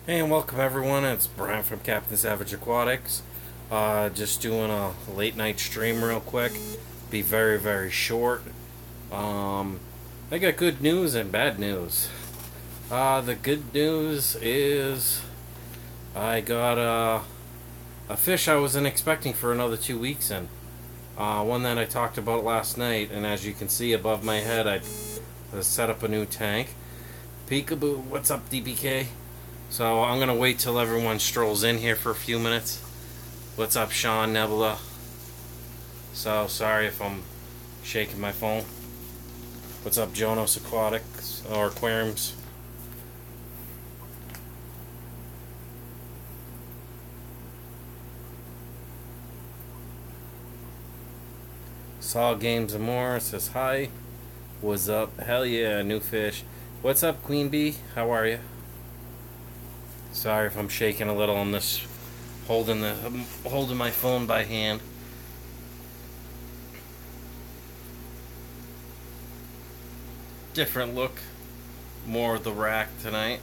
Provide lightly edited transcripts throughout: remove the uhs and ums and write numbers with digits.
Hey and welcome everyone, it's Brian from Captain Savage Aquatics. Just doing a late night stream real quick. Be very short. I got good news and bad news. The good news is I got a fish I wasn't expecting for another 2 weeks in. One that I talked about last night, and as you can see above my head I set up a new tank. Peekaboo, what's up DBK? So I'm gonna wait till everyone strolls in here for a few minutes. What's up, Sean Nebula? So sorry if I'm shaking my phone. What's up, Jonas Aquatics or Aquariums? Saw Games and More says hi. What's up? Hell yeah, new fish. What's up, Queen Bee? How are you? Sorry if I'm shaking a little on this, holding my phone by hand. Different look, more of the rack tonight.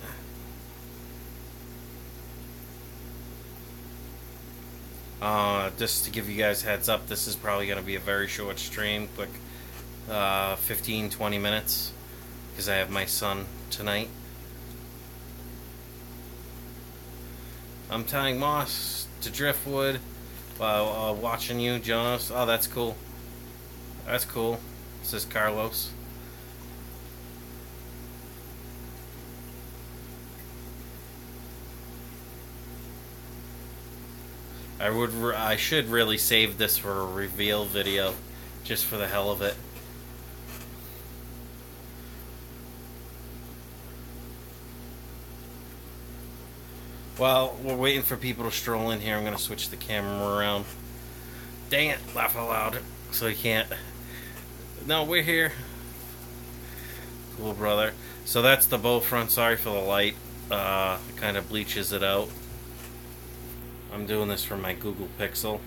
Just to give you guys a heads up, this is probably going to be a very short stream, quick 15-20 minutes, because I have my son tonight. I'm tying moss to driftwood while watching you, Jonas. Oh, that's cool. That's cool. This is Carlos. I should really save this for a reveal video, just for the hell of it. While we're waiting for people to stroll in here, I'm going to switch the camera around. Dang it, laugh out loud, so you can't. No, we're here. Cool, brother. So that's the bow front. Sorry for the light. It kind of bleaches it out. I'm doing this from my Google Pixel.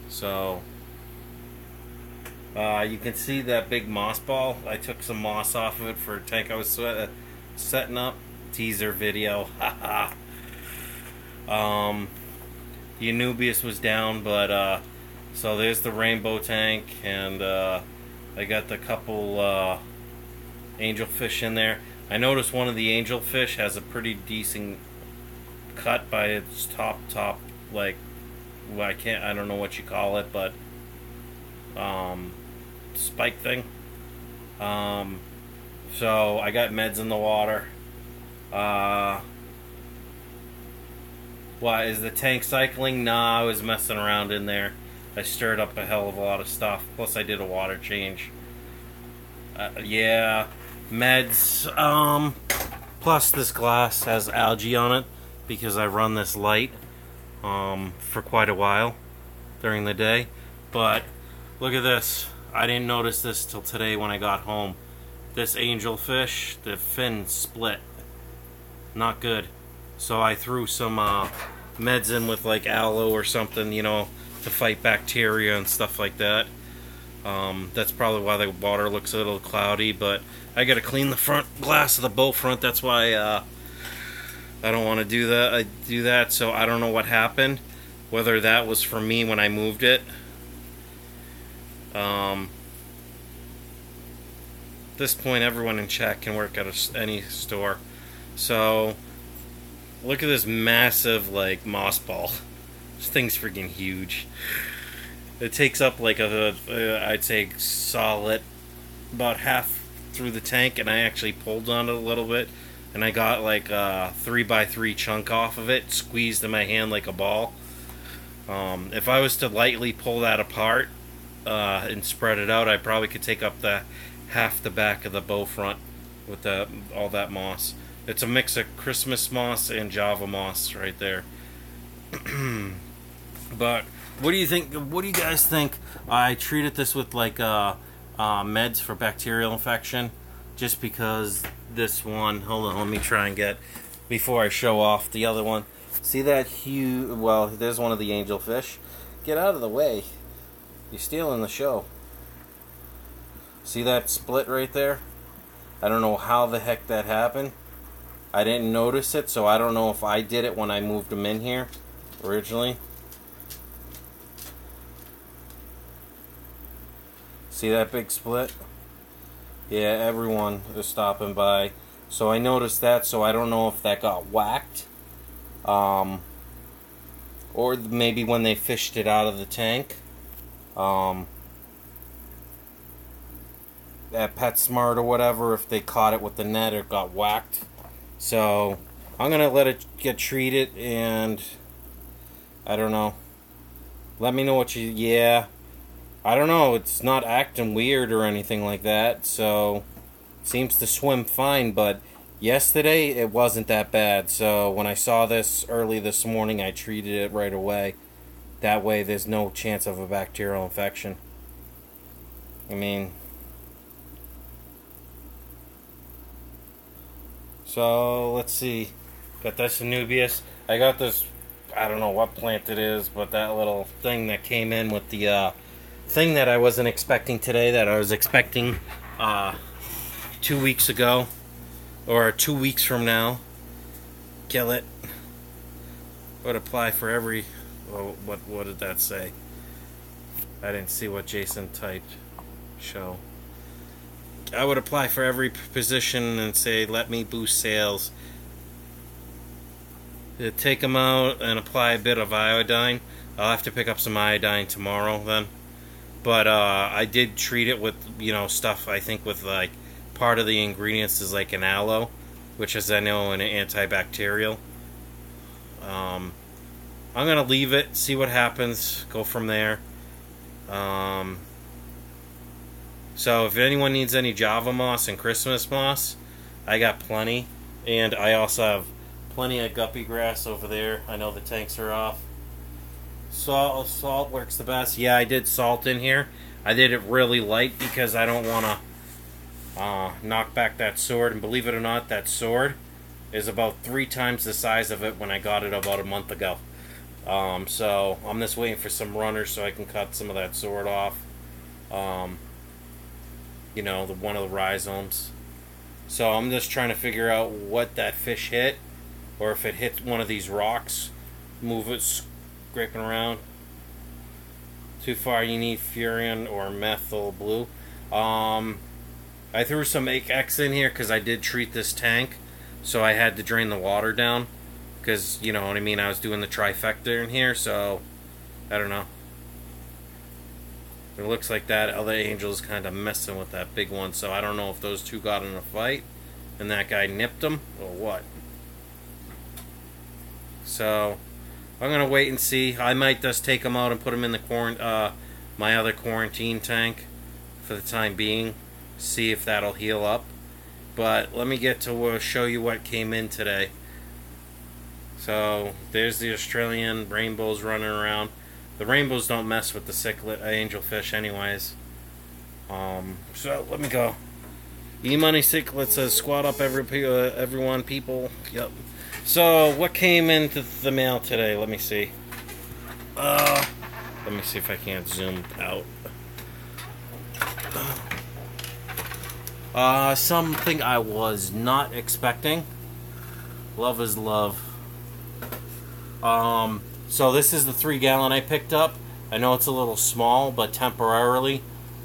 So, you can see that big moss ball. I took some moss off of it for a tank I was setting up. Teaser video. Haha. The Anubius was down, but so there's the rainbow tank, and I got the couple angelfish in there. I noticed one of the angelfish has a pretty decent cut by its top, like, well, I don't know what you call it, but spike thing. So I got meds in the water. Why, is the tank cycling? Nah, I was messing around in there. I stirred up a hell of a lot of stuff. Plus I did a water change. Yeah, meds. Plus this glass has algae on it because I run this light for quite a while during the day. But look at this. I didn't notice this till today when I got home. This angelfish, the fin split. Not good. So I threw some meds in with like aloe or something, you know, to fight bacteria and stuff like that. That's probably why the water looks a little cloudy, but I gotta clean the front glass of the bow front. That's why I don't want to do that. So I don't know what happened, whether that was for me when I moved it. At this point, everyone in chat can work at any store. So look at this massive, like, moss ball. This thing's freaking huge. It takes up like I'd say solid, about half through the tank, and I actually pulled on it a little bit, and I got like a 3x3 chunk off of it, squeezed in my hand like a ball. If I was to lightly pull that apart and spread it out, I probably could take up half the back of the bow front with all that moss. It's a mix of Christmas moss and Java moss right there. But what do you think? What do you guys think? I treated this with like meds for bacterial infection, just because this one. Hold on, let me try and get before I show off the other one. See that huge? Well, there's one of the angelfish. Get out of the way! You're stealing the show. See that split right there? I don't know how the heck that happened. I didn't notice it, so I don't know if I did it when I moved them in here originally. See that big split? Yeah, everyone is stopping by. So I noticed that, so I don't know if that got whacked. Or maybe when they fished it out of the tank. At PetSmart or whatever, if they caught it with the net or got whacked. So I'm gonna let it get treated, and I don't know. Let me know what you... Yeah, I don't know. It's not acting weird or anything like that, so seems to swim fine. But yesterday it wasn't that bad. So when I saw this early this morning, I treated it right away. That way, there's no chance of a bacterial infection. I mean, so let's see. Got this Anubias. I got this, I don't know what plant it is, but that little thing that came in with the thing that I wasn't expecting today, that I was expecting 2 weeks ago, or 2 weeks from now. Kill it. Would apply for every... Oh, what did that say? I didn't see what Jason typed. Show. I would apply for every position and say, let me boost sales. Take them out and apply a bit of iodine. I'll have to pick up some iodine tomorrow then. But I did treat it with, you know, stuff, I think with like, part of the ingredients is like an aloe, which is, I know, an antibacterial. I'm going to leave it, see what happens, go from there. So if anyone needs any Java moss and Christmas moss, I got plenty. And I also have plenty of guppy grass over there. I know the tanks are off. Salt works the best. Yeah, I did salt in here. I did it really light because I don't want to knock back that sword. And believe it or not, that sword is about 3 times the size of it when I got it about a month ago. So I'm just waiting for some runners so I can cut some of that sword off. You know, one of the rhizomes. So I'm just trying to figure out what that fish hit, or if it hit one of these rocks. Move it, scraping around. Too far, you need Furion or methyl blue. I threw some 8X in here because I did treat this tank, so I had to drain the water down. Because, you know what I mean, I was doing the trifecta in here, so I don't know. It looks like that other angel's kind of messing with that big one, so I don't know if those two got in a fight and that guy nipped him or what. So I'm gonna wait and see. I might just take them out and put them in the my other quarantine tank for the time being. See if that'll heal up. But let me get to show you what came in today. So there's the Australian rainbows running around. The rainbows don't mess with the cichlid angelfish anyways. So let me go. E-money cichlid says squat up everyone people. Yep. So what came into the mail today? Let me see. Let me see if I can't zoom out. Something I was not expecting. Love is love. So this is the 3-gallon I picked up. I know it's a little small, but temporarily,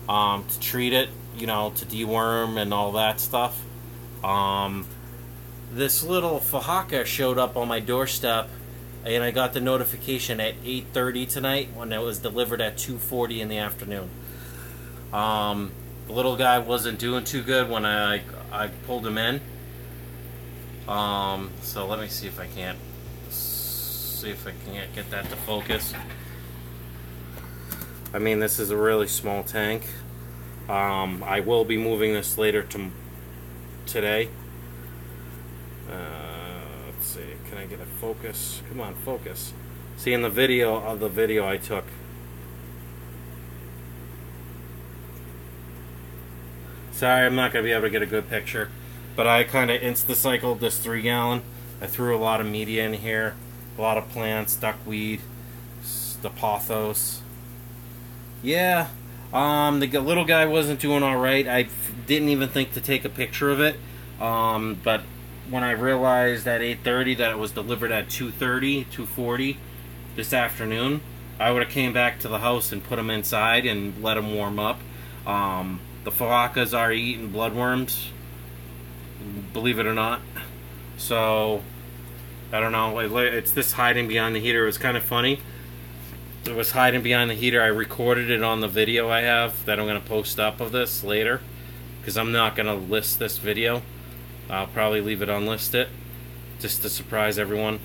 to treat it, you know, to deworm and all that stuff. This little Fahaka showed up on my doorstep, and I got the notification at 8:30 tonight when it was delivered at 2:40 in the afternoon. The little guy wasn't doing too good when I pulled him in. So let me see if I can't get that to focus. I mean, this is a really small tank. I will be moving this later today. Let's see, can I get a focus? Come on, focus. See, in the video I took. Sorry, I'm not going to be able to get a good picture. But I kind of insta-cycled this 3-gallon. I threw a lot of media in here. A lot of plants, duckweed, the pothos. Yeah, the little guy wasn't doing alright. I didn't even think to take a picture of it. But when I realized at 8:30 that it was delivered at 2:30, 2:40 this afternoon, I would have came back to the house and put them inside and let them warm up. The Falacas are eating bloodworms, believe it or not. So, I don't know. It's this hiding behind the heater. It was kind of funny. It was hiding behind the heater. I recorded it on the video I have that I'm going to post up of this later, because I'm not going to list this video. I'll probably leave it unlisted just to surprise everyone.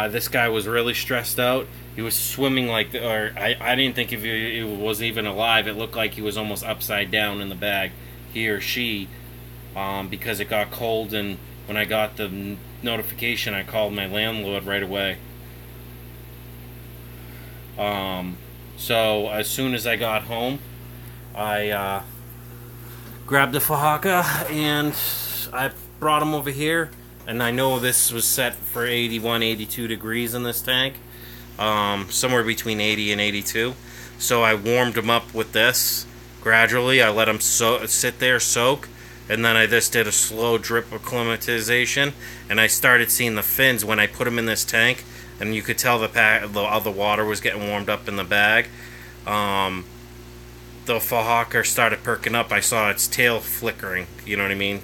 This guy was really stressed out. He was swimming like, I didn't think if he was even alive. It looked like he was almost upside down in the bag, he or she, because it got cold. And when I got the notification, I called my landlord right away. So as soon as I got home, I grabbed the Fajaca and I brought him over here. And I know this was set for 81, 82 degrees in this tank, somewhere between 80 and 82. So I warmed him up with this gradually. I let him sit there, soak, and then I just did a slow drip acclimatization. And I started seeing the fins when I put him in this tank, and you could tell the water was getting warmed up in the bag. The Fajaca started perking up. I saw its tail flickering, you know what I mean?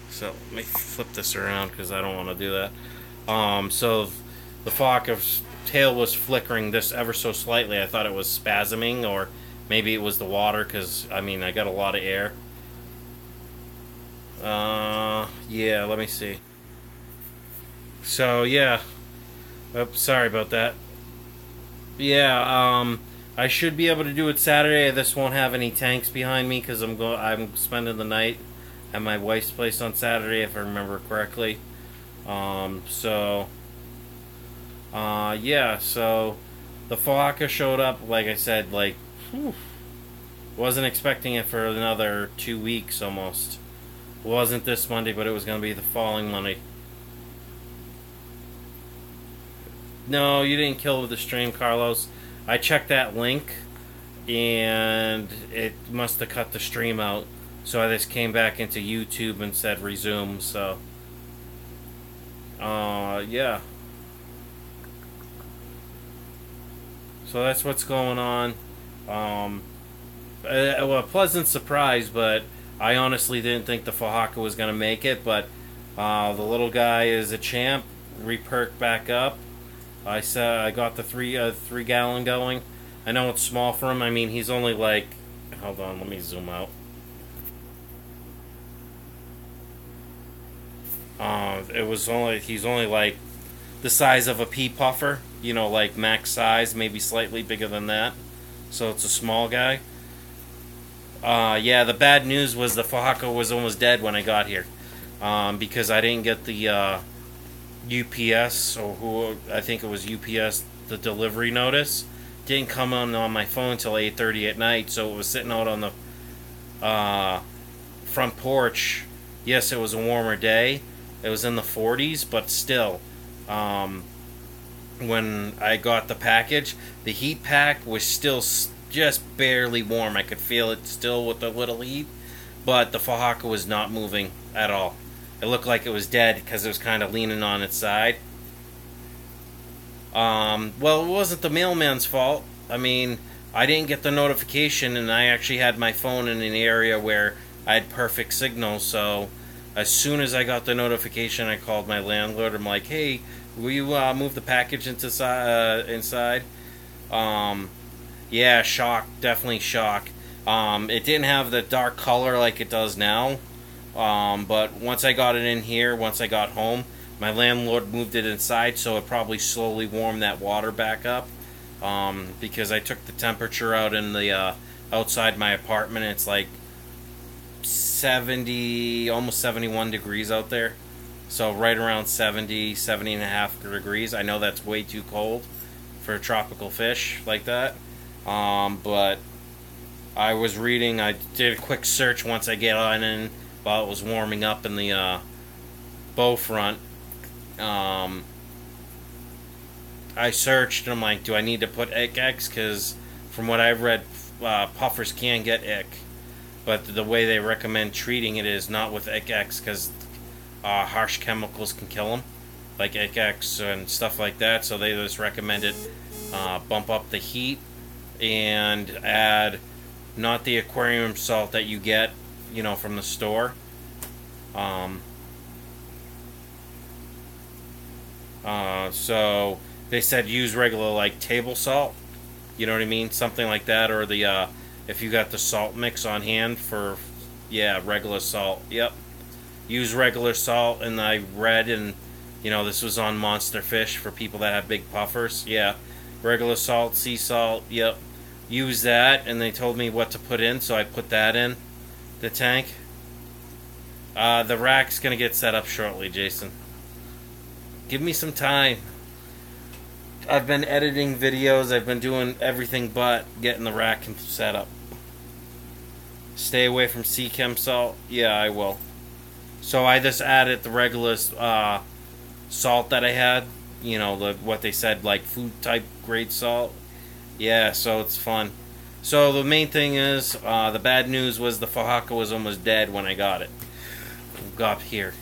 So let me flip this around because I don't want to do that. So the Fajaca's tail was flickering this ever so slightly. I thought it was spasming, or maybe it was the water, because I mean I got a lot of air. Yeah, let me see. So yeah, oops, sorry about that. Yeah, I should be able to do it Saturday. This won't have any tanks behind me because I'm spending the night at my wife's place on Saturday, if I remember correctly. Yeah, so the Fajaca showed up, like I said, like, wasn't expecting it for another 2 weeks almost. It wasn't this Monday, but it was going to be the following Monday. No, you didn't kill with the stream, Carlos. I checked that link, and it must have cut the stream out. So I just came back into YouTube and said resume, so... yeah. So that's what's going on. Well, a pleasant surprise, but I honestly didn't think the Fajaca was going to make it, but the little guy is a champ. Re-perked back up. I got the 3 gallon going. I know it's small for him. I mean, he's only like... Hold on, let me zoom out. He's only like the size of a pea puffer, you know, like max size, maybe slightly bigger than that. So it's a small guy. Yeah, the bad news was the Fajaca was almost dead when I got here, because I didn't get the UPS, or I think it was UPS, the delivery notice didn't come on my phone until 8:30 at night. So it was sitting out on the front porch. Yes, it was a warmer day. It was in the 40s, but still, when I got the package, the heat pack was still just barely warm. I could feel it still with a little heat, but the Fajaca was not moving at all. It looked like it was dead because it was kind of leaning on its side. Well, it wasn't the mailman's fault. I mean, I didn't get the notification, and I actually had my phone in an area where I had perfect signal, so... As soon as I got the notification, I called my landlord. I'm like, hey, will you move the package inside? Yeah, shock. Definitely shock. It didn't have the dark color like it does now. But once I got it in here, once I got home, my landlord moved it inside, so it probably slowly warmed that water back up. Because I took the temperature out in the outside my apartment. It's like 70, almost 71 degrees out there. So right around 70 and a half degrees. I know that's way too cold for a tropical fish like that. But I was reading, I did a quick search once I get on in while it was warming up in the bow front. I searched and I'm like, do I need to put ick eggs? Because from what I've read, puffers can get ick. but the way they recommend treating it is not with X because harsh chemicals can kill them, like X and stuff like that. So they just recommended bump up the heat and add not the aquarium salt that you get, you know, from the store. So they said use regular like table salt, you know what I mean, something like that, or the if you got the salt mix on hand for, yeah, regular salt. Yep, use regular salt. And I read, and you know, this was on Monster Fish for people that have big puffers. Yeah, regular salt, sea salt. Yep, use that. And they told me what to put in, so I put that in the tank. The rack's gonna get set up shortly, Jason. Give me some time. I've been editing videos. I've been doing everything but getting the rack set up. Stay away from sea chem salt. Yeah, I will. So I just added the regular salt that I had. You know, what they said, like food type grade salt. Yeah, so it's fun. So the main thing is, the bad news was the Fahaka was almost dead when I got it. Got here.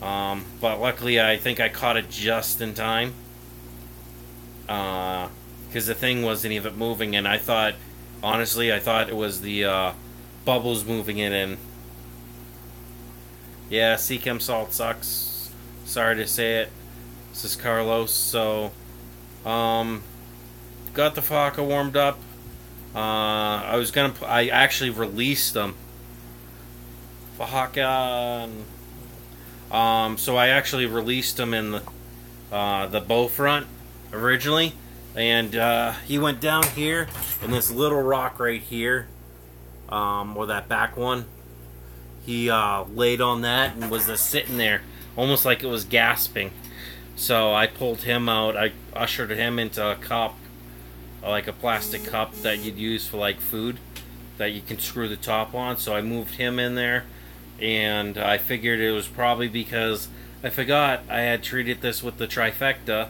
But luckily I think I caught it just in time. Because the thing wasn't even moving, and I thought, honestly, I thought it was the bubbles moving it in. Yeah, sea chem salt sucks. Sorry to say it. This is Carlos. So, got the Fahaka warmed up. I actually released them. Fahaka. So I actually released him in the bow front originally, and he went down here in this little rock right here, or that back one. He laid on that and was just sitting there, almost like it was gasping. So I pulled him out. I ushered him into a cup, like a plastic cup that you'd use for like food, that you can screw the top on. So I moved him in there. And I figured it was probably because I forgot I had treated this with the trifecta.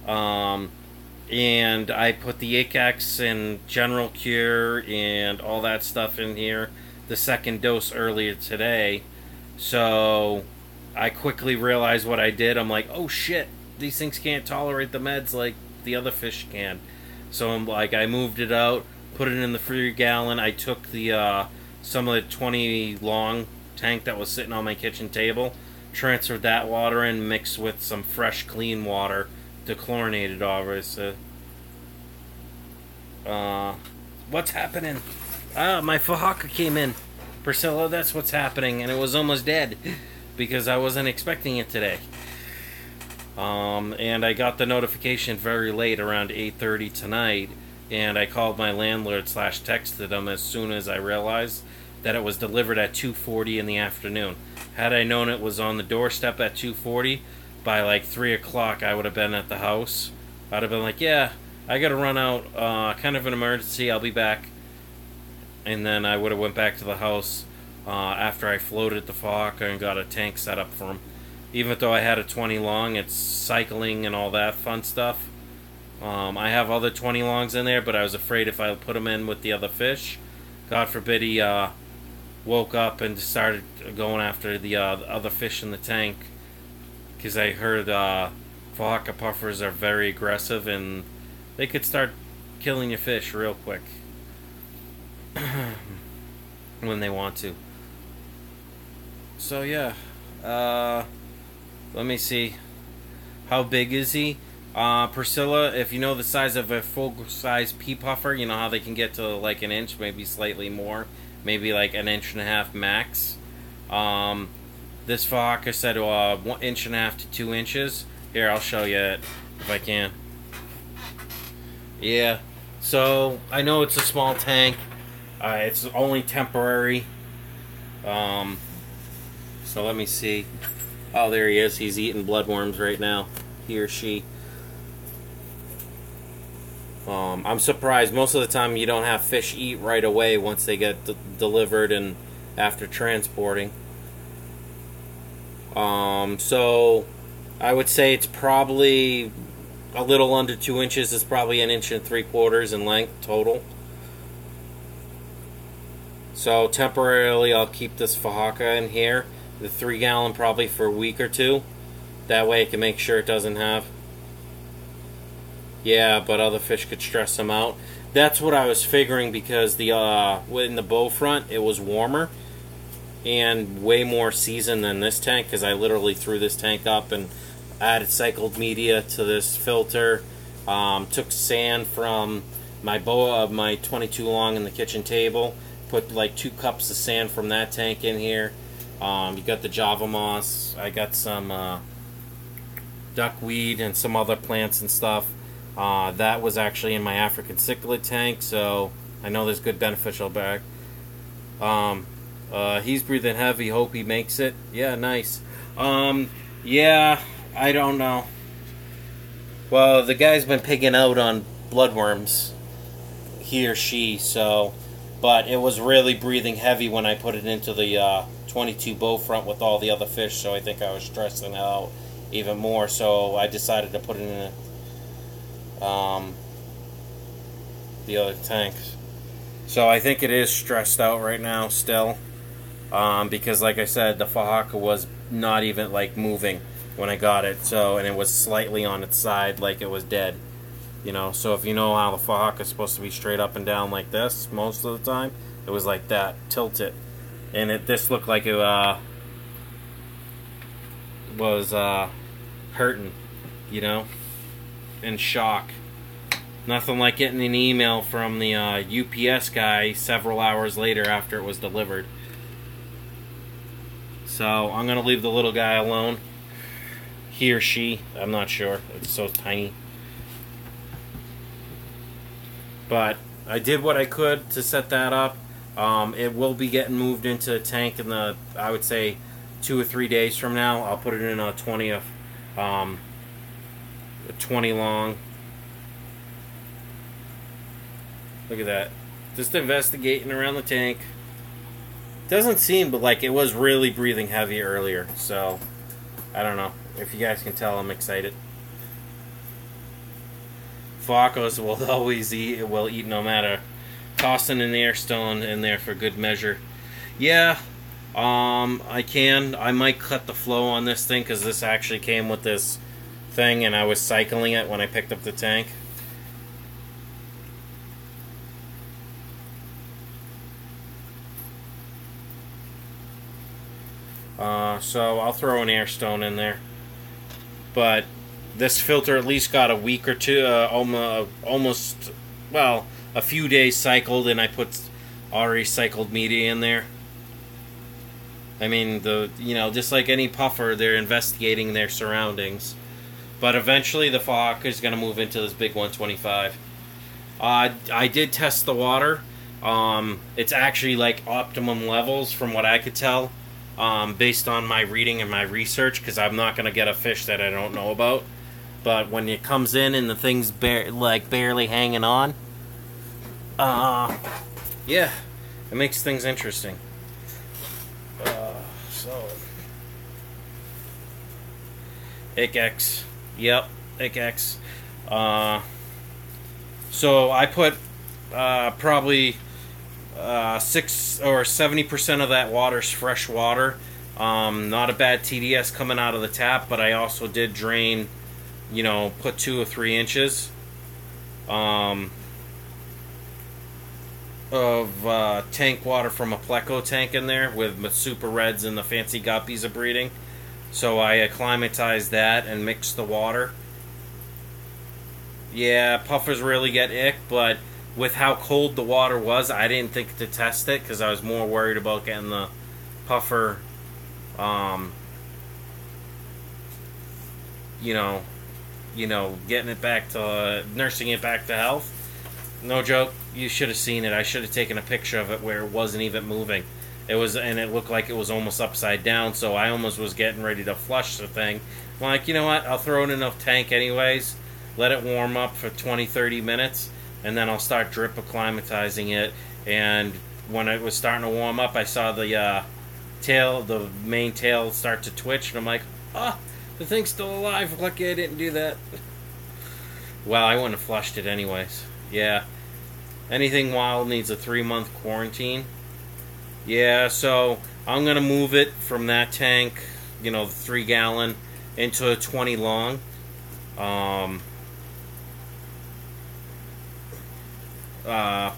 And I put the Aquatics and General Cure and all that stuff in here, the second dose earlier today. So I quickly realized what I did. I'm like, oh shit, these things can't tolerate the meds like the other fish can. So I'm like, I moved it out, put it in the 3-gallon. I took the some of the 20 long tank that was sitting on my kitchen table, transferred that water in, mixed with some fresh clean water, dechlorinated obviously. What's happening? My Fahaka came in, Priscilla. That's what's happening, and it was almost dead because I wasn't expecting it today. And I got the notification very late, around 8:30 tonight, and I called my landlord / texted him as soon as I realized that it was delivered at 2:40 in the afternoon. Had I known it was on the doorstep at 2:40, by like 3 o'clock I would have been at the house. I'd have been like, yeah, I gotta run out, kind of an emergency, I'll be back. And then I would have went back to the house after I floated the Fahaka and got a tank set up for him. Even though I had a 20 long, it's cycling and all that fun stuff. I have other 20 longs in there, but I was afraid if I put them in with the other fish, God forbid he woke up and started going after the other fish in the tank, because I heard Fahaka puffers are very aggressive and they could start killing your fish real quick when they want to. So yeah, let me see. How big is he? Priscilla, if you know the size of a full-size pea puffer, you know how they can get to like an inch, maybe slightly more, maybe like an 1.5 inch max. This Fahaka said 1.5 inches to 2 inches. Here, I'll show you it if I can. Yeah, so I know it's a small tank. It's only temporary. So let me see. Oh, there he is. He's eating bloodworms right now. He or she. I'm surprised. Most of the time you don't have fish eat right away once they get delivered and after transporting. So I would say it's probably a little under 2 inches. It's probably 1 3/4 inches in length total. So temporarily I'll keep this Fahaka in here, the 3-gallon, probably for a week or two. That way I can make sure it doesn't have... Yeah, but other fish could stress them out. That's what I was figuring, because the in the bow front it was warmer and way more seasoned than this tank, because I literally threw this tank up and added cycled media to this filter. Took sand from my my 22 long in the kitchen table. Put like 2 cups of sand from that tank in here. You got the Java moss. I got some duckweed and some other plants and stuff. That was actually in my African cichlid tank, so I know there's good beneficial back. He's breathing heavy. Hope he makes it. Yeah, nice. Yeah, I don't know. Well, the guy's been pigging out on bloodworms, he or she, so... But it was really breathing heavy when I put it into the 22 bow front with all the other fish, so I think I was stressing it out even more, so I decided to put it in the other tanks. So I think it is stressed out right now still, because like I said, the Fahaka was not even like moving when I got it, so, and it was slightly on its side like it was dead. You know, so if you know how the Fahaka is supposed to be straight up and down like this most of the time, it was like that, tilted. And this looked like it was hurting, you know, in shock. Nothing like getting an email from the UPS guy several hours later after it was delivered. So I'm going to leave the little guy alone. He or she, I'm not sure. It's so tiny. But I did what I could to set that up. It will be getting moved into a tank in the, I would say, 2 or 3 days from now. I'll put it in a 20 long. Look at that. Just investigating around the tank. Doesn't seem, but like it was really breathing heavy earlier. So, I don't know. If you guys can tell, I'm excited. Flacos will always eat. Will eat no matter. Tossing an air stone in there for good measure. Yeah, I can. I might cut the flow on this thing because this actually came with this thing, and I was cycling it when I picked up the tank. So I'll throw an air stone in there, but this filter at least got a week or two, almost, well, a few days cycled, and I put already cycled media in there. I mean, just like any puffer, they're investigating their surroundings. But eventually the Fahaka is going to move into this big 125. I did test the water. It's actually like optimum levels from what I could tell, based on my reading and my research, because I'm not going to get a fish that I don't know about. But when it comes in and the thing's barely hanging on, yeah, it makes things interesting. So, ICX, yep, ICX. So I put probably 6 or 70% of that water's fresh water. Not a bad TDS coming out of the tap, but I also did drain, put 2 or 3 inches of tank water from a Pleco tank in there with super reds and the fancy guppies are breeding. So I acclimatized that and mixed the water. Yeah, puffers really get ick, but with how cold the water was, I didn't think to test it because I was more worried about getting the puffer, getting it back to, nursing it back to health. No joke, you should have seen it. I should have taken a picture of it where it wasn't even moving. And it looked like it was almost upside down, so I almost was getting ready to flush the thing. I'm like, you know what, I'll throw it in a tank anyways, let it warm up for 20-30 minutes, and then I'll start drip acclimatizing it. And when it was starting to warm up, I saw the main tail start to twitch, and I'm like, the thing's still alive. Lucky I didn't do that. Well, I wouldn't have flushed it anyways. Yeah. Anything wild needs a 3-month quarantine. Yeah, so I'm gonna move it from that tank, you know, the 3 gallon, into a 20 long. Um,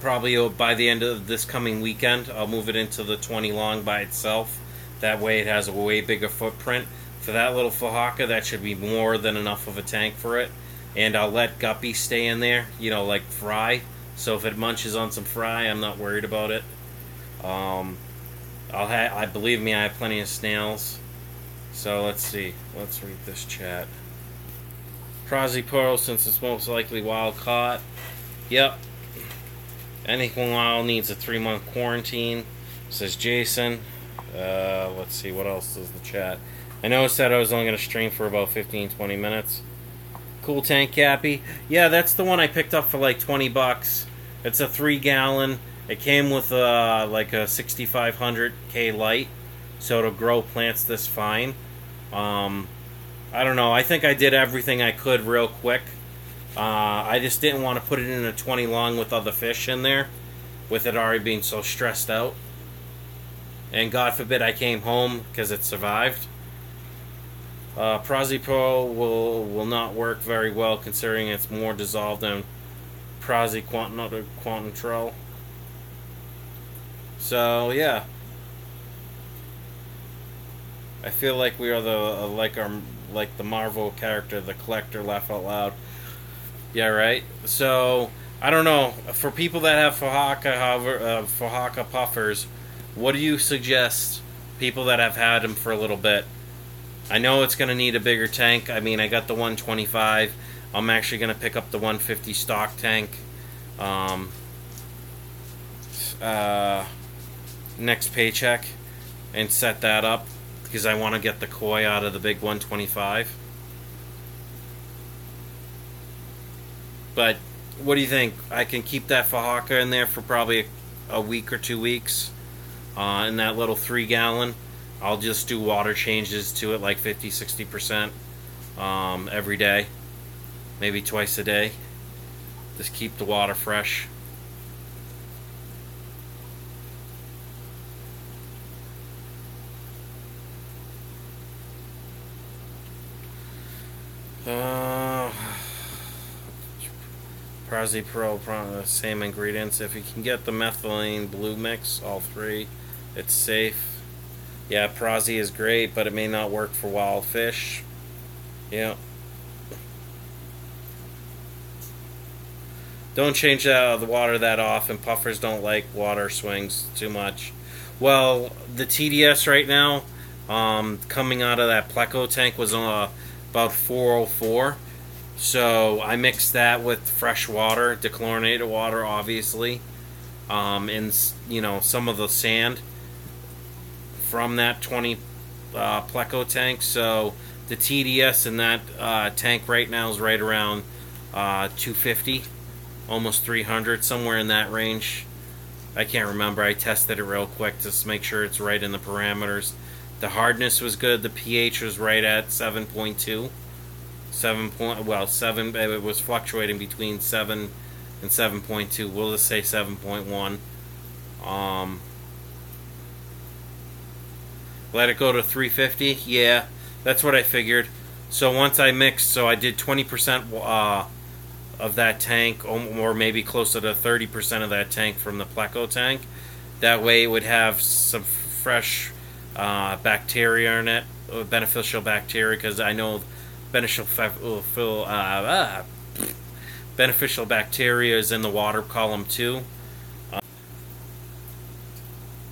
Probably by the end of this coming weekend, I'll move it into the 20 long by itself. That way, it has a way bigger footprint. For that little Fahaka, that should be more than enough of a tank for it. And I'll let Guppy stay in there, you know, like fry. So if it munches on some fry, I'm not worried about it. I believe me, I have plenty of snails. So let's see. Let's read this chat. Prozzy Pearl, since it's most likely wild caught. Yep. Anything wild needs a 3-month quarantine, says Jason. Let's see, what else does the chat? I noticed that I was only going to stream for about 15-20 minutes. Cool tank, Cappy. Yeah, that's the one I picked up for like 20 bucks. It's a 3 gallon. It came with like a 6500K light, so it'll grow plants this fine. I don't know. I think I did everything I could real quick. I just didn't want to put it in a 20 long with other fish in there, with it already being so stressed out. And God forbid I came home because it survived. Prozzy Pro will not work very well considering it's more dissolved than Prozzy Quantum. So yeah, I feel like we are like the Marvel character, the Collector, laugh out loud. Yeah, right. So I don't know. For people that have Fahaka puffers, what do you suggest? People that have had them for a little bit. I know it's going to need a bigger tank. I mean, I got the 125. I'm actually going to pick up the 150 stock tank next paycheck and set that up because I want to get the koi out of the big 125. But what do you think? I can keep that Fahaka in there for probably a week or 2 weeks in that little 3 gallon. I'll just do water changes to it like 50-60% every day, maybe twice a day. Just keep the water fresh. Prozzy Pro, same ingredients. If you can get the methylene blue mix, all three, it's safe. Yeah, Prozzy is great, but it may not work for wild fish. Yeah. Don't change the water that often. Puffers don't like water swings too much. Well, the TDS right now, coming out of that Pleco tank was about 404. So I mixed that with fresh water, dechlorinated water, obviously, and you know, some of the sand from that 20 Pleco tank. So the TDS in that tank right now is right around 250, almost 300, somewhere in that range. I can't remember. I tested it real quick to make sure it's right in the parameters. The hardness was good. The pH was right at 7.2. 7. It was fluctuating between 7 and 7.2. We'll just say 7.1. Let it go to 350. Yeah, that's what I figured. So once I mixed, so I did 20% of that tank, or maybe closer to 30% of that tank from the Pleco tank. That way it would have some fresh bacteria in it, beneficial bacteria, because I know beneficial bacteria is in the water column too.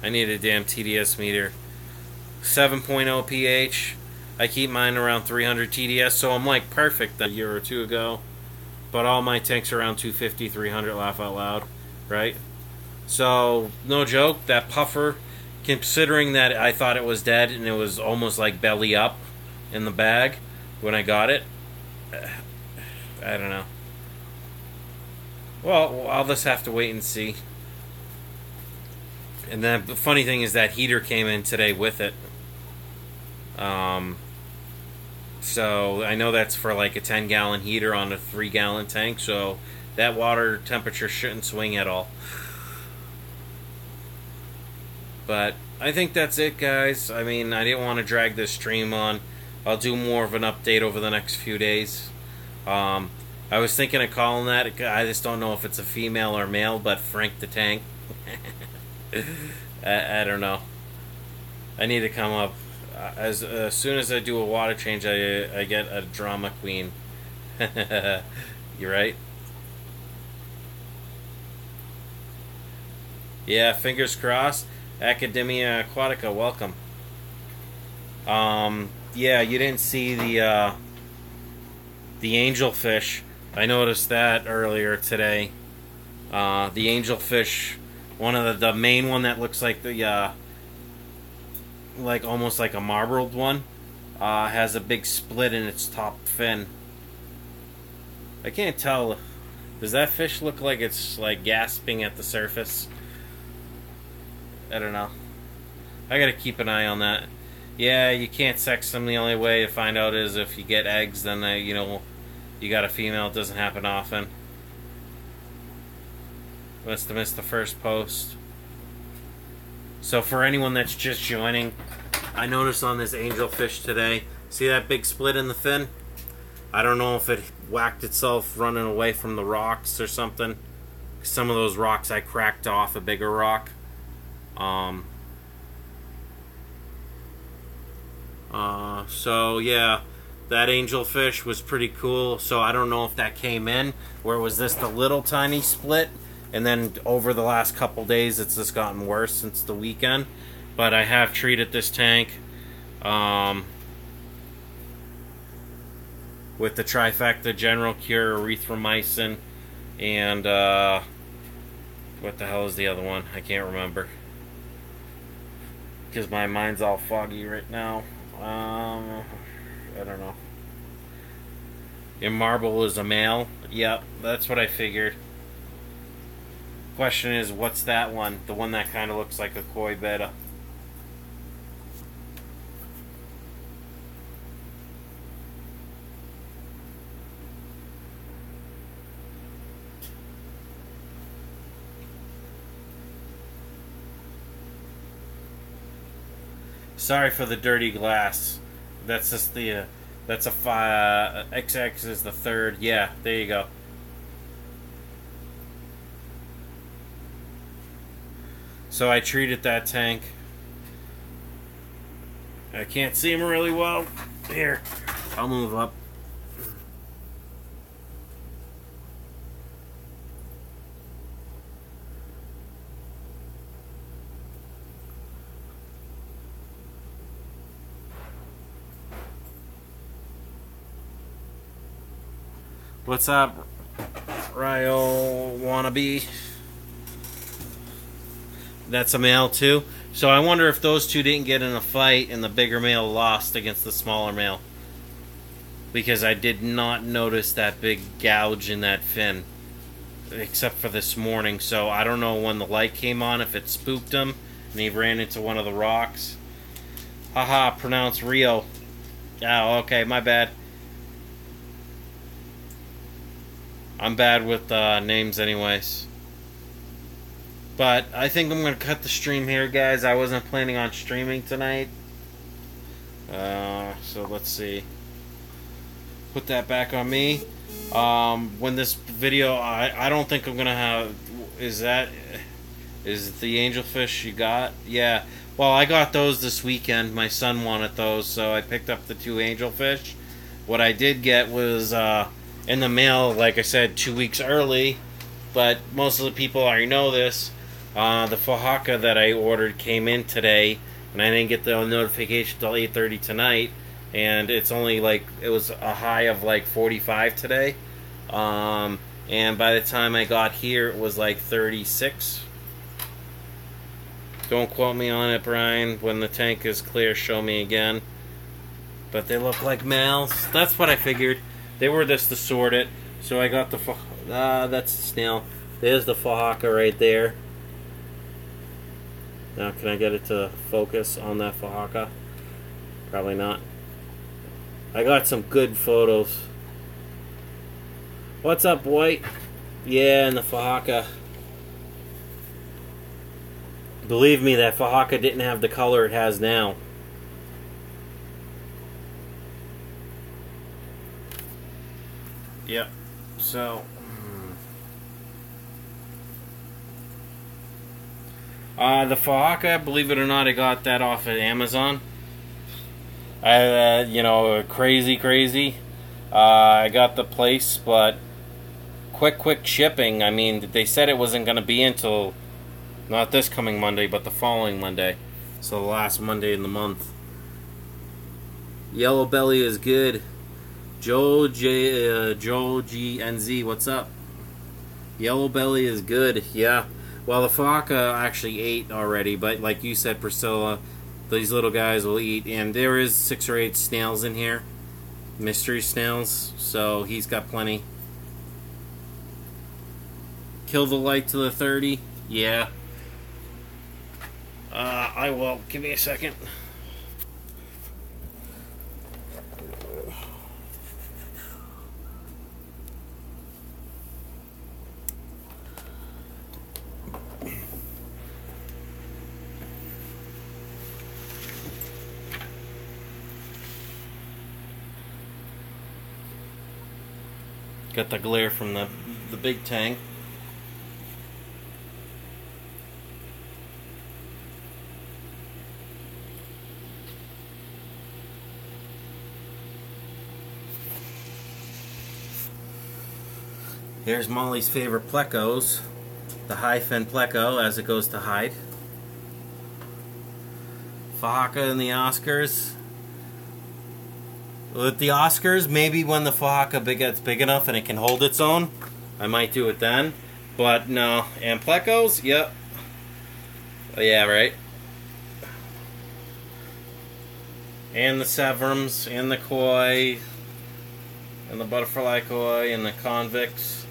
I need a damn TDS meter. 7.0 pH. I keep mine around 300 TDS, so I'm like perfect a year or two ago. But all my tanks are around 250, 300, laugh out loud, right? So, no joke, that puffer, considering that I thought it was dead and it was almost like belly up in the bag when I got it, I don't know. Well, I'll just have to wait and see. And then the funny thing is that heater came in today with it. So I know that's for like a 10-gallon heater on a 3-gallon tank, so that water temperature shouldn't swing at all. But I think that's it, guys. I mean, I didn't want to drag this stream on. I'll do more of an update over the next few days. I was thinking of calling that. I just don't know if it's a female or male, but Frank the Tank. I don't know. I need to come up. As soon as I do a water change, I get a drama queen. You right? Yeah, fingers crossed. Academia Aquatica, welcome. Yeah, you didn't see the angelfish. I noticed that earlier today. The angelfish, one of the main one that looks like the like almost like a marbled one, has a big split in its top fin. I can't tell. Does that fish look like it's like gasping at the surface? I don't know. I gotta keep an eye on that. Yeah, you can't sex them. The only way to find out is if you get eggs, then you know, you got a female. It doesn't happen often. Must have missed the first post. So for anyone that's just joining, I noticed on this angelfish today, see that big split in the fin? I don't know if it whacked itself running away from the rocks or something. Some of those rocks I cracked off a bigger rock. So yeah, that angelfish was pretty cool. So I don't know if that came in, where was this the little tiny split, and then over the last couple days it's just gotten worse since the weekend. But I have treated this tank with the trifecta general cure, erythromycin, and what the hell is the other one? I can't remember because my mind's all foggy right now. I don't know. Your marble is a male. Yep, that's what I figured. Question is, what's that one? The one that kind of looks like a koi betta. Sorry for the dirty glass. That's just the that's a XX is the third. Yeah, there you go. So I treated that tank. I can't see him really well. Here, I'll move up. What's up, Ryo wannabe? That's a male too. So I wonder if those two didn't get in a fight and the bigger male lost against the smaller male. Because I did not notice that big gouge in that fin, except for this morning. So I don't know when the light came on, if it spooked him and he ran into one of the rocks. Haha, pronounced Rio. Oh, okay, my bad. I'm bad with names anyways. But I think I'm going to cut the stream here, guys. I wasn't planning on streaming tonight. So let's see. Put that back on me. When this video, I don't think I'm going to have... Is it the angelfish you got? Yeah. Well, I got those this weekend. My son wanted those, so I picked up the 2 angelfish. What I did get was... in the mail, like I said, 2 weeks early, but most of the people already know this. The fajaka that I ordered came in today, and I didn't get the notification till 8:30 tonight, and it's only like, it was a high of like 45 today, and by the time I got here it was like 36. Don't quote me on it, Brian. When the tank is clear, show me again. But they look like males. That's what I figured. They were just to sort it. So I got the that's the snail. There's the fajaka right there. Now can I get it to focus on that fajaka? Probably not. I got some good photos. What's up, boy? Yeah, and the fajaka. Believe me, that Fahaka didn't have the color it has now. Yep. So, the Fahaka, believe it or not, I got that off of Amazon. You know, crazy. I got the place, but quick shipping. I mean, they said it wasn't going to be until not this coming Monday, but the following Monday. So the last Monday in the month. Yellow belly is good. Joel GNZ, what's up? Yellow belly is good, yeah. Well, the Fahaka actually ate already, but like you said, Priscilla, these little guys will eat. And there is 6 or 8 snails in here, mystery snails, so he's got plenty. Kill the light to the 30, yeah. I will. Give me a second. Got the glare from the big tank. Here's Molly's favorite plecos, the high fin pleco as it goes to hide. Fahaka and the Oscars. With the Oscars, maybe when the Fahaka gets big enough and it can hold its own, I might do it then. But no, and plecos, yep. Oh, yeah, right. And the Severums, and the Koi, and the Butterfly Koi, and the Convicts.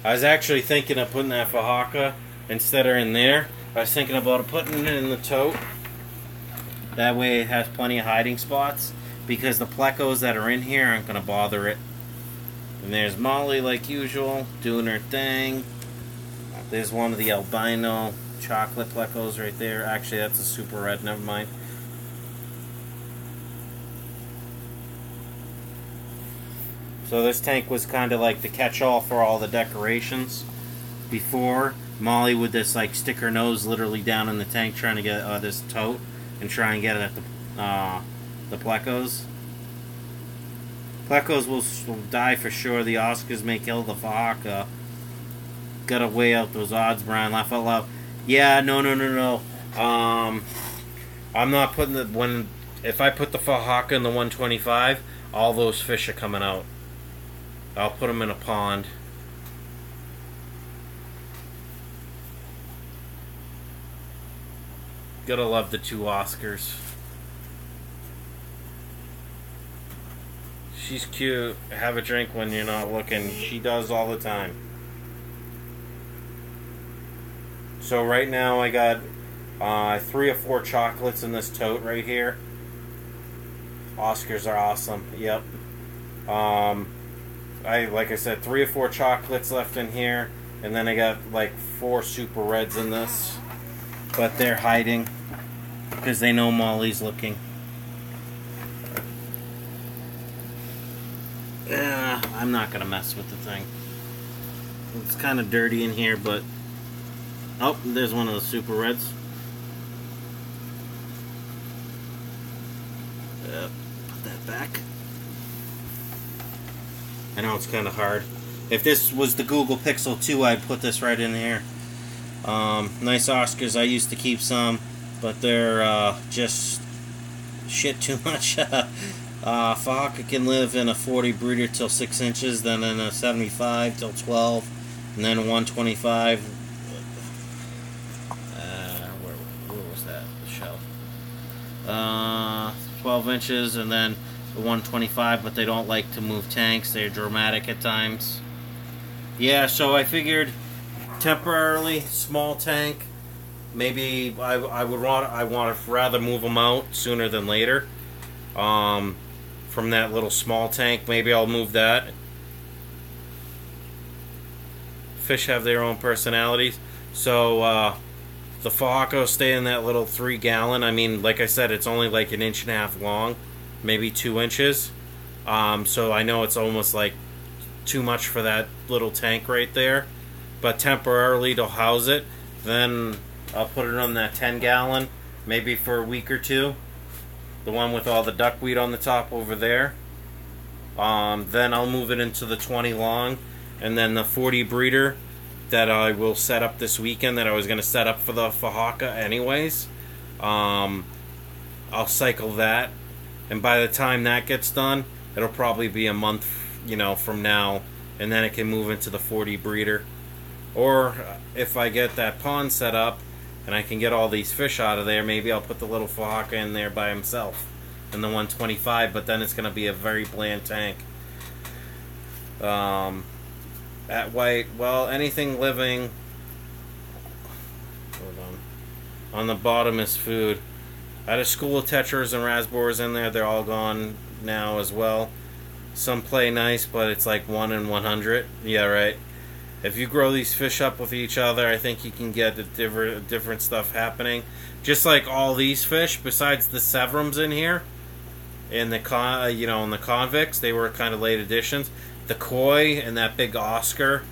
I was actually thinking of putting that Fahaka instead of in there. I was thinking about putting it in the tote. That way it has plenty of hiding spots, because the plecos that are in here aren't going to bother it. And there's Molly, like usual, doing her thing. There's one of the albino chocolate plecos right there. Actually, that's a super red, never mind. So this tank was kind of like the catch-all for all the decorations. Before, Molly would just like stick her nose literally down in the tank trying to get this tote and try and get it at the plecos. Plecos will die for sure. The Oscars may kill the Fahaka. Gotta weigh out those odds, Brian. Laugh out loud. Yeah, no. I'm not putting if I put the Fahaka in the 125, all those fish are coming out. I'll put them in a pond. Gotta love the 2 Oscars. She's cute. Have a drink when you're not looking. She does all the time. So right now I got 3 or 4 chocolates in this tote right here. Oscars are awesome. Yep. Like I said, 3 or 4 chocolates left in here, and then I got like 4 super reds in this, but they're hiding because they know Molly's looking. I'm not gonna mess with the thing. It's kind of dirty in here, but oh, there's one of the super reds. Put that back. I know it's kind of hard. If this was the Google Pixel 2, I'd put this right in here. Nice Oscars. I used to keep some, but they're just shit too much. Fahaka can live in a 40 breeder till 6 inches, then in a 75 till 12, and then 125. Where was that? The shell. 12 inches, and then 125, but they don't like to move tanks. They're dramatic at times. Yeah, so I figured temporarily small tank. Maybe I want to rather move them out sooner than later. From that little small tank, maybe I'll move that. fish have their own personalities. So the Fahaka stay in that little 3-gallon. I mean, like I said, it's only like 1.5 inches long, maybe 2 inches. So I know it's almost like too much for that little tank right there. But temporarily to house it, then I'll put it on that 10-gallon, maybe for a week or two. The one with all the duckweed on the top over there. Then I'll move it into the 20 long, and then the 40 breeder that I will set up this weekend, that I was going to set up for the Fahaka anyways. I'll cycle that, and by the time that gets done, it'll probably be a month, you know, from now, and then it can move into the 40 breeder. Or if I get that pond set up and I can get all these fish out of there, maybe I'll put the little Fahaka in there by himself in the 125, but then it's going to be a very bland tank. At white, well, anything living, hold on the bottom is food. I had a school of tetras and raspberries in there. They're all gone now as well. Some play nice, but it's like 1 in 100. Yeah, right. If you grow these fish up with each other, I think you can get different stuff happening. Just like all these fish, besides the Severums in here, and the and the convicts, they were kind of late additions. The koi and that big Oscar,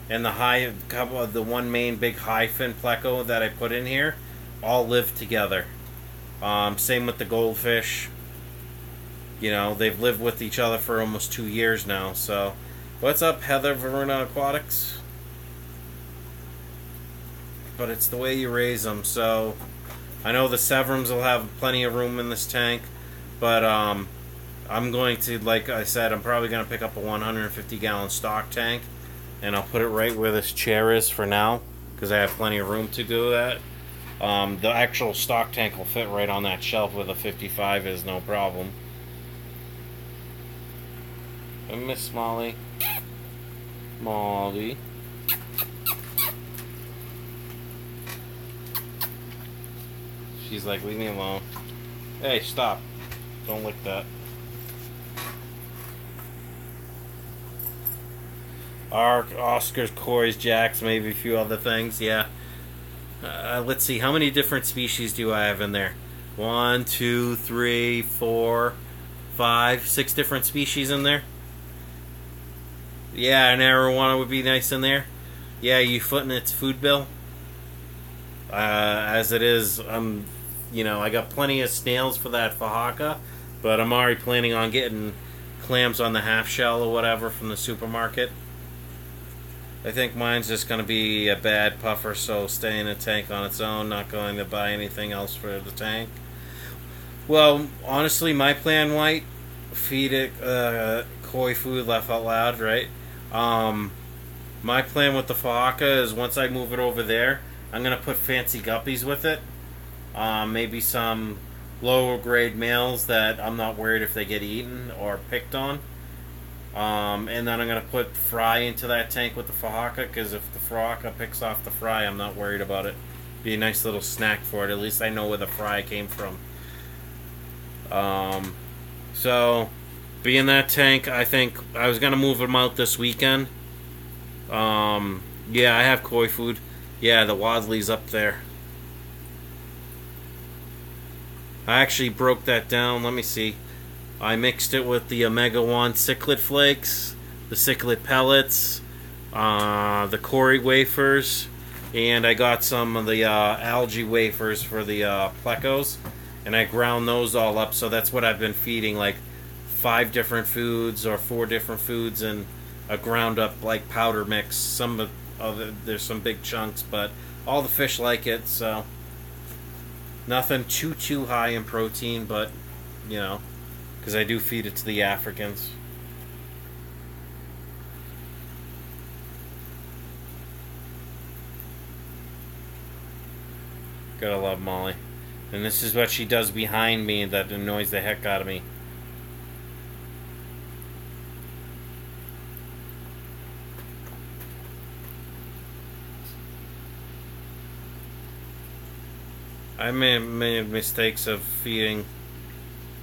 and the one main big high fin pleco that I put in here, all live together. Same with the goldfish. You know, they've lived with each other for almost 2 years now. So, what's up, Heather Verona Aquatics? But it's the way you raise them. So, I know the Severums will have plenty of room in this tank, but I'm going to, like I said, I'm probably going to pick up a 150-gallon stock tank, and I'll put it right where this chair is for now, because I have plenty of room to do that. The actual stock tank will fit right on that shelf where the 55 is, no problem. I miss Molly. Molly. She's like, leave me alone. Hey, stop. Don't lick that. Oscars, Coys, Jacks, maybe a few other things, yeah. Let's see, how many different species do I have in there? 1, 2, 3, 4, 5, 6 different species in there? Yeah, an arowana would be nice in there. Yeah, you footing its food bill? As it is, you know, I got plenty of snails for that Fahaka, but I'm already planning on getting clams on the half shell or whatever from the supermarket. I think mine's just going to be a bad puffer, so stay in a tank on its own, not going to buy anything else for the tank. Well, honestly, my plan, White, feed it koi food, laugh out loud, right? My plan with the Fahaka is once I move it over there, I'm going to put fancy guppies with it. Maybe some lower grade males that I'm not worried if they get eaten or picked on. And then I'm going to put fry into that tank with the Fahaka, because if the Fahaka picks off the fry, I'm not worried about it. Be a nice little snack for it. At least I know where the fry came from. So, be in that tank. I think I was going to move them out this weekend. Yeah, I have koi food. Yeah, the Wadley's up there. I actually broke that down. Let me see. I mixed it with the Omega-1 cichlid flakes, the cichlid pellets, the Cory wafers, and I got some of the algae wafers for the plecos, and I ground those all up. So that's what I've been feeding, like 5 different foods or 4 different foods in a ground up like powder mix. Some of there's some big chunks, but all the fish like it, so nothing too high in protein, but you know, because I do feed it to the Africans. Gotta love Molly. And this is what she does behind me that annoys the heck out of me. I made mistakes of feeding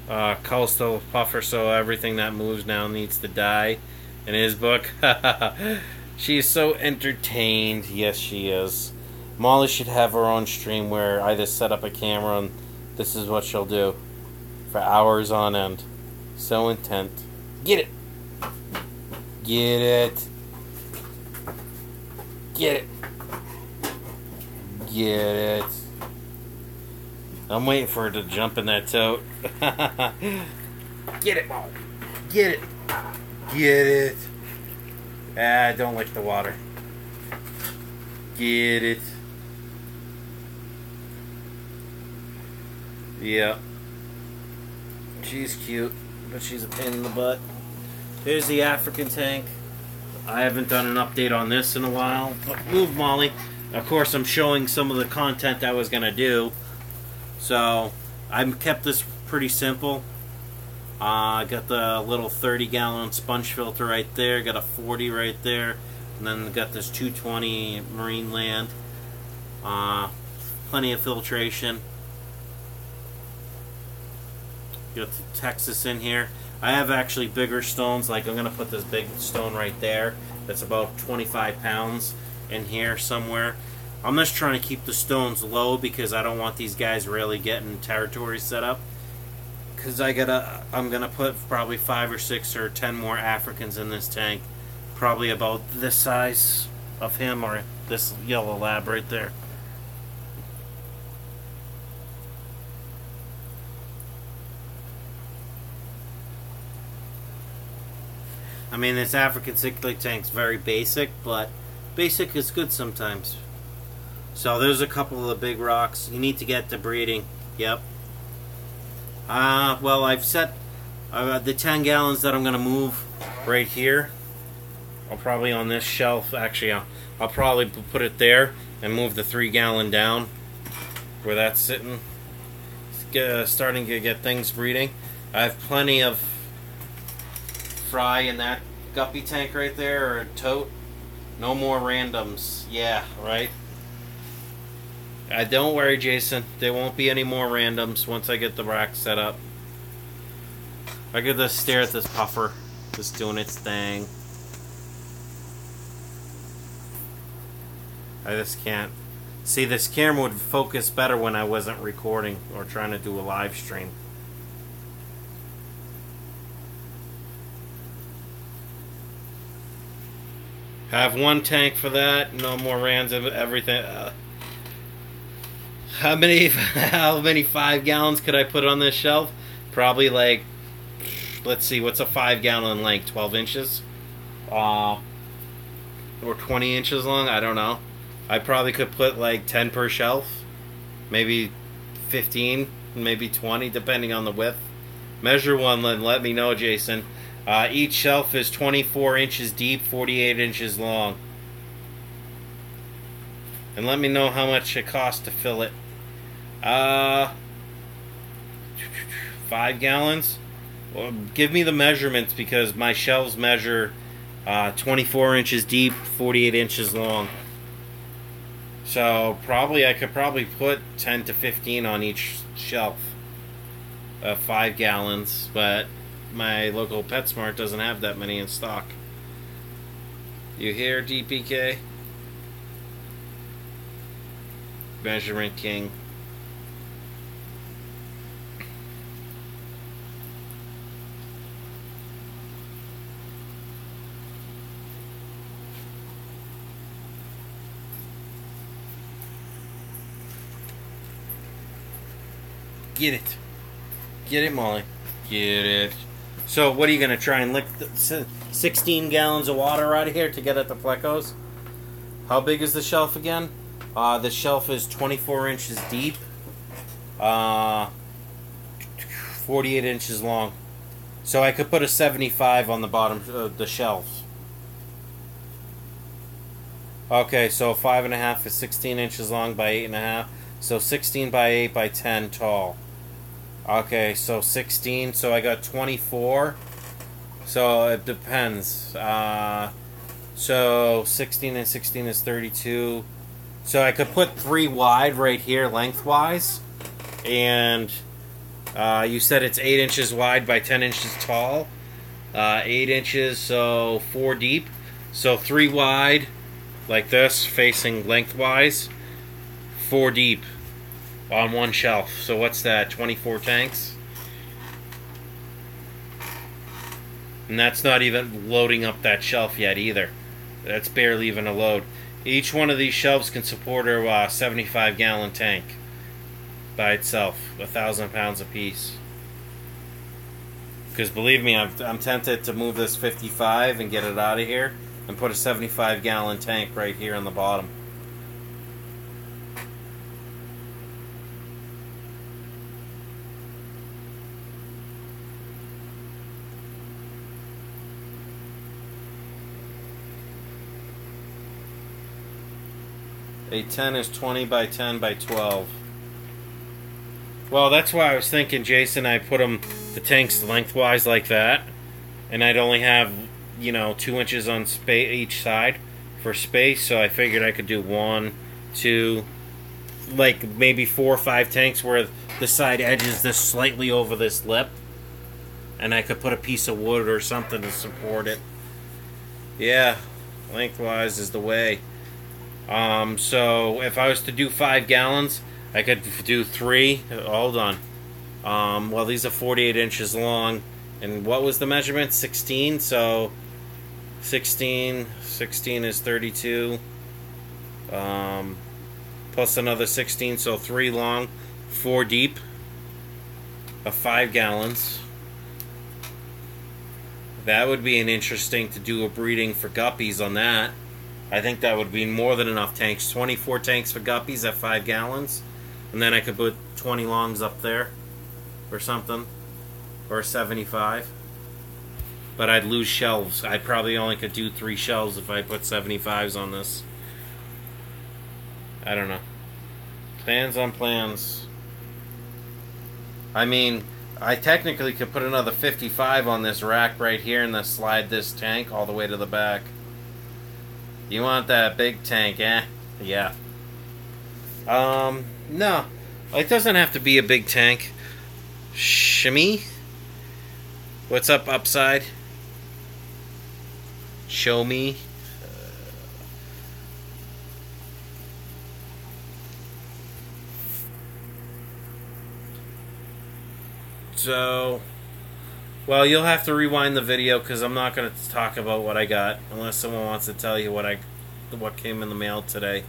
coastal puffer, so everything that moves now needs to die. In his book, She is so entertained. Yes, she is. Molly should have her own stream where I just set up a camera and this is what she'll do for hours on end. So intent. Get it. Get it. Get it. Get it. I'm waiting for her to jump in that tote. Get it, Molly. Get it. Get it. Ah, don't lick the water. Get it. Yeah. She's cute, but she's a pain in the butt. Here's the African tank. I haven't done an update on this in a while. But move, Molly. Of course, I'm showing some of the content I was going to do. So, I've kept this pretty simple. I got the little 30-gallon sponge filter right there. Got a 40 right there. And then got this 220 Marine Land. Plenty of filtration. Got the Texas in here. I have actually bigger stones. Like I'm going to put this big stone right there. That's about 25 pounds in here somewhere. I'm just trying to keep the stones low because I don't want these guys really getting territory set up. Because I'm gonna put probably 5 or 6 or 10 more Africans in this tank, probably about this size of him or this yellow lab right there. I mean, this African cichlid tank's very basic, but basic is good sometimes. So there's a couple of the big rocks. You need to get to breeding. Yep. Well, I've set the 10 gallons that I'm going to move right here. I'll probably on this shelf, actually, I'll probably put it there and move the 3-gallon down where that's sitting. Starting to get things breeding. I have plenty of fry in that guppy tank right there, or a tote. No more randoms. Yeah, right? Don't worry, Jason. There won't be any more randoms once I get the rack set up. I could just stare at this puffer, just doing its thing. I just can't. See, this camera would focus better when I wasn't recording or trying to do a live stream. Have one tank for that. No more rands of everything. How many 5 gallons could I put on this shelf? Probably like, let's see, what's a 5 gallon length? 12 inches? Or 20 inches long? I don't know. I probably could put like 10 per shelf. Maybe 15, maybe 20, depending on the width. Measure one and let me know, Jason. Each shelf is 24 inches deep, 48 inches long. And let me know how much it costs to fill it. 5 gallons? Well, give me the measurements because my shelves measure 24 inches deep, 48 inches long. So I could probably put 10 to 15 on each shelf of 5 gallons, but my local PetSmart doesn't have that many in stock. You hear, DPK? Measurement King. Get it. Get it, Molly. Get it. So, what are you going to try and lick the 16 gallons of water out of here to get at the plecos? How big is the shelf again? The shelf is 24 inches deep, 48 inches long. So I could put a 75 on the bottom of the shelves. Okay, so 5.5 is 16 inches long by 8.5. So 16 by 8 by 10 tall. Okay, so 16. So I got 24. So it depends. So 16 and 16 is 32. So I could put 3 wide right here lengthwise. And you said it's 8 inches wide by 10 inches tall. 8 inches, so 4 deep. So 3 wide, like this, facing lengthwise, 4 deep on one shelf. So what's that, 24 tanks? And that's not even loading up that shelf yet either. That's barely even a load. Each one of these shelves can support a 75-gallon tank by itself, 1,000 pounds apiece. Because believe me, I'm tempted to move this 55 and get it out of here and put a 75-gallon tank right here on the bottom. A 10 is 20 by 10 by 12. Well, that's why I was thinking, Jason, I put the tanks lengthwise like that, and I'd only have, you know, 2 inches on each side for space, so I figured I could do 1, 2, like maybe 4 or 5 tanks where the side edge is this slightly over this lip, and I could put a piece of wood or something to support it. Yeah, lengthwise is the way. So if I was to do 5 gallons, I could do 3. Hold on. Well, these are 48 inches long. And what was the measurement? 16. So 16 is 32. Plus another 16. So 3 long, 4 deep of 5 gallons. That would be an interesting to do a breeding for guppies on that. I think that would be more than enough tanks. 24 tanks for guppies at 5 gallons. And then I could put 20 longs up there or something. Or 75. But I'd lose shelves. I probably only could do 3 shelves if I put 75s on this. I don't know. Plans on plans. I mean, I technically could put another 55 on this rack right here and then slide this tank all the way to the back. You want that big tank, eh? Yeah. No. It doesn't have to be a big tank. Shimmy? What's up, Upside? Show me. So, well, you'll have to rewind the video because I'm not going to talk about what I got unless someone wants to tell you what came in the mail today,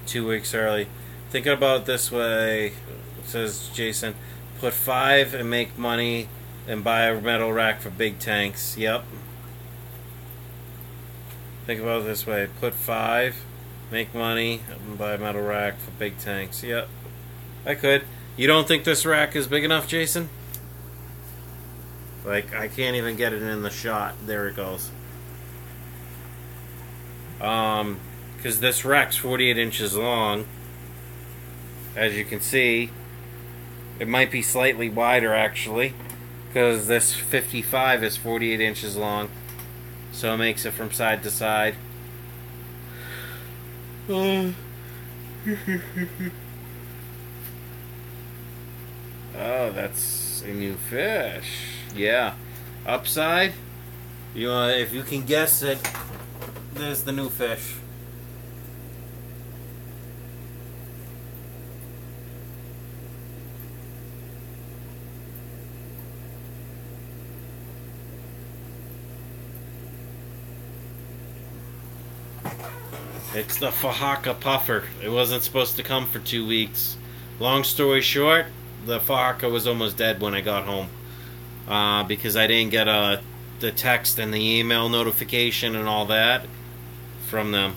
2 weeks early. Think about it this way, it says Jason, put 5 and make money and buy a metal rack for big tanks. Yep. Think about it this way, put 5, make money, and buy a metal rack for big tanks. Yep. I could. You don't think this rack is big enough, Jason? Like, I can't even get it in the shot. There it goes. Because this rack's 48 inches long. As you can see, it might be slightly wider actually, because this 55 is 48 inches long. So it makes it from side to side. Oh, that's a new fish. Yeah. Upside, if you can guess it, there's the new fish. It's the Fahaka puffer. It wasn't supposed to come for 2 weeks. Long story short, the Fahaka was almost dead when I got home. Because I didn't get the text and the email notification and all that from them.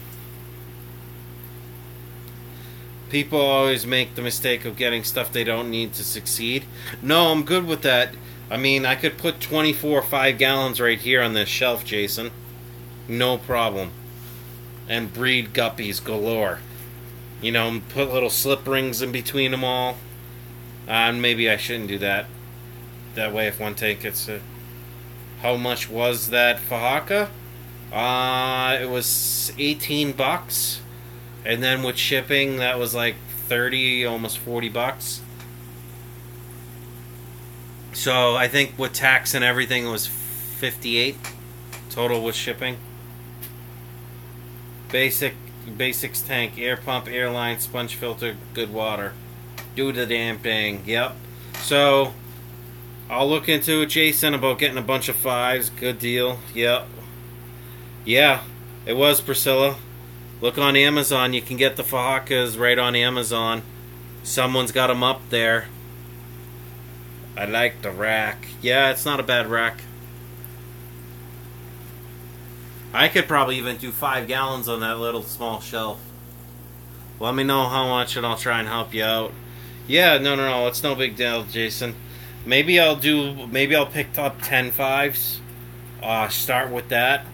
People always make the mistake of getting stuff they don't need to succeed. No, I'm good with that. I mean, I could put 24 5 gallons right here on this shelf, Jason. No problem. And breed guppies galore. You know, put little slip rings in between them all. And maybe I shouldn't do that. That way, if one tank gets a... How much was that Fahaka? It was 18 bucks. And then with shipping, that was like 30, almost 40 bucks. So I think with tax and everything, it was 58 total with shipping. Basics tank, air pump, air line, sponge filter, good water. Do the damn thing. Yep. So I'll look into it, Jason, about getting a bunch of 5s. Good deal. Yep. Yeah, it was, Priscilla. Look on Amazon. You can get the fajakas right on Amazon. Someone's got them up there. I like the rack. Yeah, it's not a bad rack. I could probably even do 5 gallons on that little small shelf. Let me know how much and I'll try and help you out. Yeah, no, it's no big deal, Jason. Maybe I'll pick up 10 5s. Start with that.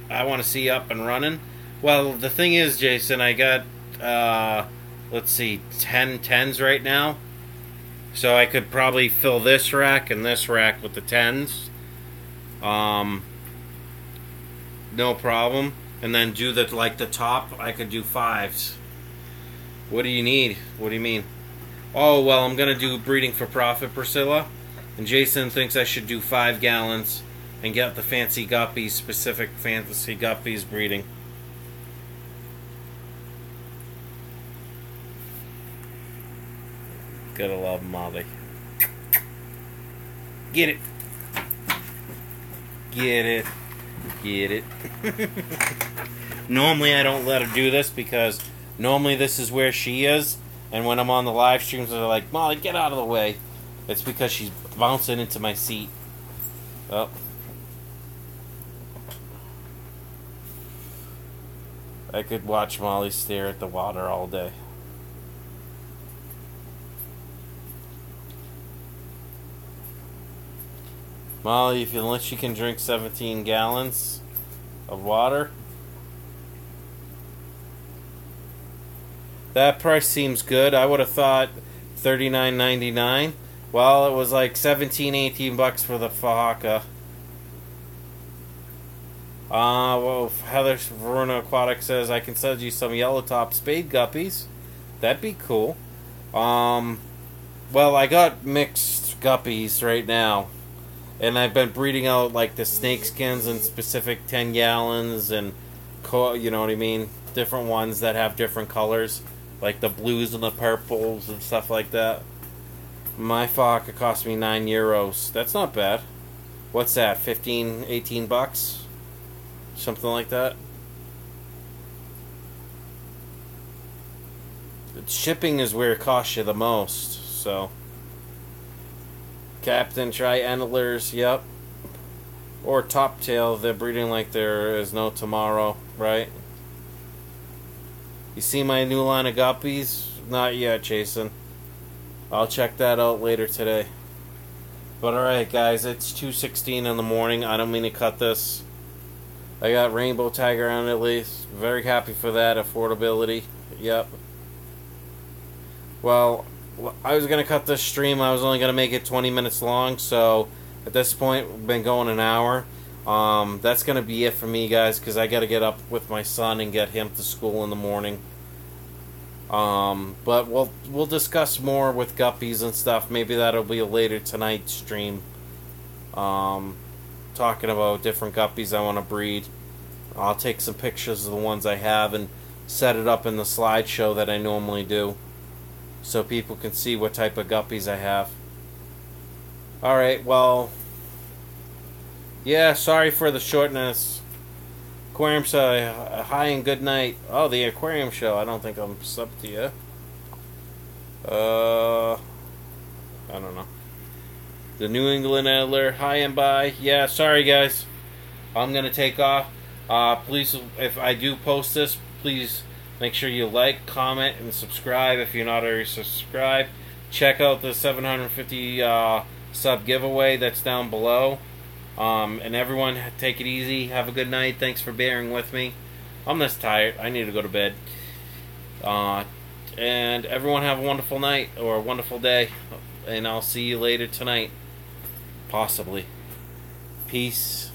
I want to see up and running. Well, the thing is, Jason, I got, let's see, 10 10s right now. So I could probably fill this rack and this rack with the 10s. No problem. And then do the top, I could do 5s. What do you need? What do you mean? Oh, well, I'm going to do breeding for profit, Priscilla. And Jason thinks I should do 5 gallons and get the fancy guppies, specific fancy guppies breeding. Gotta love Molly. Get it. Get it. Get it. Normally I don't let her do this because normally this is where she is. And when I'm on the live streams, they're like, Molly, get out of the way. It's because she's bouncing into my seat. Oh. I could watch Molly stare at the water all day. Molly, unless you can drink 17 gallons of water. That price seems good. I would have thought $39.99. Well, it was like 17, 18 bucks for the fajaka. Well, Heather Verona Aquatics says I can send you some yellow top spade guppies. That'd be cool. Well, I got mixed guppies right now. And I've been breeding out like the snake skins in specific 10 gallons and, you know what I mean? Different ones that have different colors. Like the blues and the purples and stuff like that. My fajaka cost me €9. That's not bad. What's that? 15, 18 bucks? Something like that. The shipping is where it costs you the most, so. Captain Tri-Antlers, yep. Or Top Tail, they're breeding like there is no tomorrow, right? You see my new line of guppies? Not yet, Jason. I'll check that out later today. But alright, guys, it's 2:16 in the morning. I don't mean to cut this. I got Rainbow Tiger on at least. Very happy for that. Affordability. Yep. Well, I was going to cut this stream. I was only going to make it 20 minutes long. So, at this point, we've been going an hour. That's going to be it for me, guys, because I got to get up with my son and get him to school in the morning. But we'll discuss more with guppies and stuff. Maybe that'll be a later tonight stream. Talking about different guppies I want to breed. I'll take some pictures of the ones I have and set it up in the slideshow that I normally do, so people can see what type of guppies I have. Alright, well, yeah, sorry for the shortness. Aquarium show, hi and good night. Oh, the aquarium show, I don't think I'm subbed to you. I don't know. The New England Adler, hi and bye. Yeah, sorry guys. I'm going to take off. Please, if I do post this, please make sure you like, comment, and subscribe if you're not already subscribed. Check out the 750 sub giveaway that's down below. And everyone, take it easy. Have a good night. Thanks for bearing with me. I'm this tired. I need to go to bed. And everyone have a wonderful night or a wonderful day. And I'll see you later tonight. Possibly. Peace.